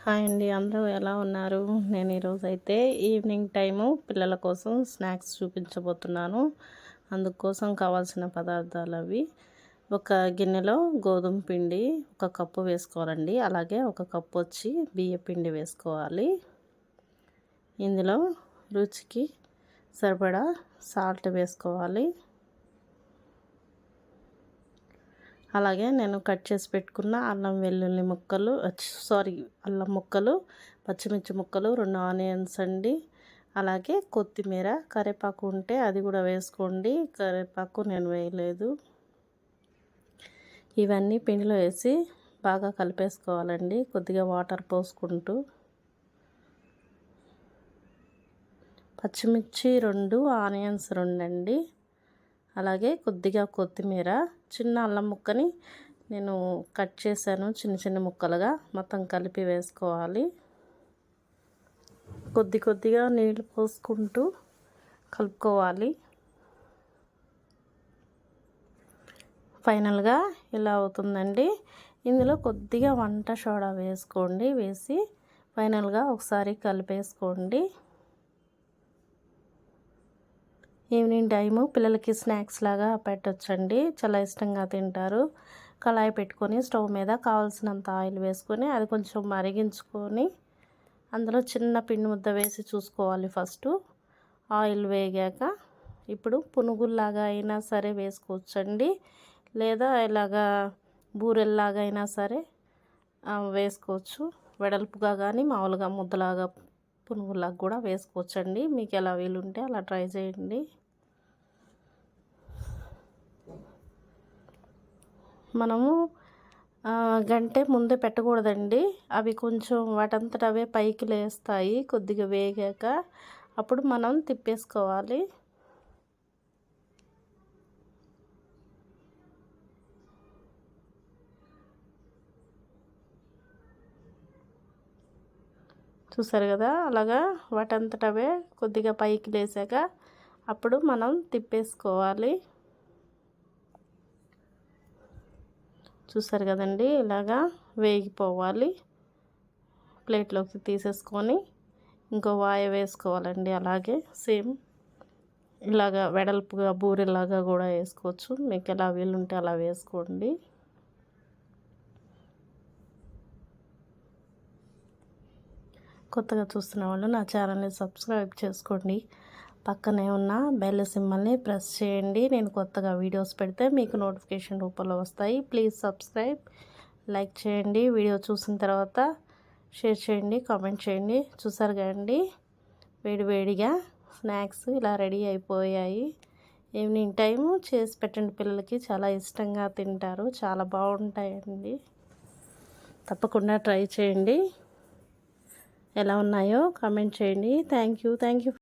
Hi అండి, అందరూ ఎలా ఉన్నారు? నేను ఈరోజైతే ఈవినింగ్ టైము పిల్లల కోసం స్నాక్స్ చూపించబోతున్నాను. అందుకోసం కావాల్సిన పదార్థాలు అవి: ఒక గిన్నెలో గోధుమ పిండి 1 కప్పు వేసుకోవాలండి. అలాగే 1 కప్పు వచ్చి బియ్య పిండి వేసుకోవాలి. ఇందులో రుచికి సరిపడా సాల్ట్ వేసుకోవాలి. అలాగే నేను కట్ చేసి పెట్టుకున్న అల్లం వెల్లుల్లి ముక్కలు, అల్లం ముక్కలు, పచ్చిమిర్చి ముక్కలు, 2 ఆనియన్స్ అండి. అలాగే కొత్తిమీర, కరివేపాకు ఉంటే అది కూడా వేసుకోండి. కరివేపాకు నేను వేయలేదు. ఇవన్నీ పిండిలో వేసి బాగా కలిపేసుకోవాలండి, కొద్దిగా వాటర్ పోసుకుంటూ. పచ్చిమిర్చి 2, ఆనియన్స్ 2 అండి. అలాగే కొద్దిగా కొత్తిమీర, చిన్న అల్లం ముక్కని నేను కట్ చేశాను చిన్న చిన్న ముక్కలుగా. మొత్తం కలిపి వేసుకోవాలి. కొద్దిగా నీళ్ళు పోసుకుంటూ కలుపుకోవాలి. ఫైనల్గా ఇలా అవుతుందండి. ఇందులో కొద్దిగా వంట సోడా వేసుకోండి. వేసి ఫైనల్గా ఒకసారి కలిపేసుకోండి. ఈవినింగ్ టైము పిల్లలకి స్నాక్స్ లాగా పెట్టొచ్చండి, చాలా ఇష్టంగా తింటారు. కళాయి పెట్టుకొని స్టవ్ మీద కావాల్సినంత ఆయిల్ వేసుకొని అది కొంచెం మరిగించుకొని అందులో చిన్న పిండి ముద్ద వేసి చూసుకోవాలి ఫస్ట్. ఆయిల్ వేగాక ఇప్పుడు పునుగుల్లాగా అయినా సరే వేసుకోవచ్చండి, లేదా ఇలాగా బూరెల్లాగా అయినా సరే వేసుకోవచ్చు. వెడల్పుగా కానీ మామూలుగా ముద్దలాగా పునుగులాగా కూడా వేసుకోవచ్చండి. మీకు ఎలా వీలుంటే అలా ట్రై చేయండి. మనము గంటే ముందే పెట్టకూడదండి. అవి కొంచెం వాటంతట అవే పైకి లేస్తాయి కొద్దిగా వేగాక. అప్పుడు మనం తిప్పేసుకోవాలి. చూసారు కదా, అలాగా వాటంతట అవే కొద్దిగా పైకి లేసాక అప్పుడు మనం తిప్పేసుకోవాలి. చూసారు కదండి, ఇలాగా వేగిపోవాలి. ప్లేట్లోకి తీసేసుకొని ఇంకో వాయ వేసుకోవాలండి. అలాగే సేమ్ ఇలాగా వెడల్పుగా బూరెలాగా కూడా వేసుకోవచ్చు. మీకు ఎలా వీలుంటే అలా వేసుకోండి. కొత్తగా చూస్తున్న వాళ్ళు నా ఛానల్ని సబ్స్క్రైబ్ చేసుకోండి. పక్కనే ఉన్న బెల్ సింబల్ని ప్రెస్ చేయండి. నేను కొత్తగా వీడియోస్ పెడితే మీకు నోటిఫికేషన్ రూపంలో వస్తాయి. ప్లీజ్ సబ్స్క్రైబ్, లైక్ చేయండి. వీడియో చూసిన తర్వాత షేర్ చేయండి, కామెంట్ చేయండి. చూసారు కదండి, వేడివేడిగా స్నాక్స్ ఇలా రెడీ అయిపోయాయి. ఈవినింగ్ టైము చేసి పెట్టండి, పిల్లలకి చాలా ఇష్టంగా తింటారు. చాలా బాగుంటాయండి, తప్పకుండా ట్రై చేయండి. ఎలా ఉన్నాయో కామెంట్ చేయండి. Thank you.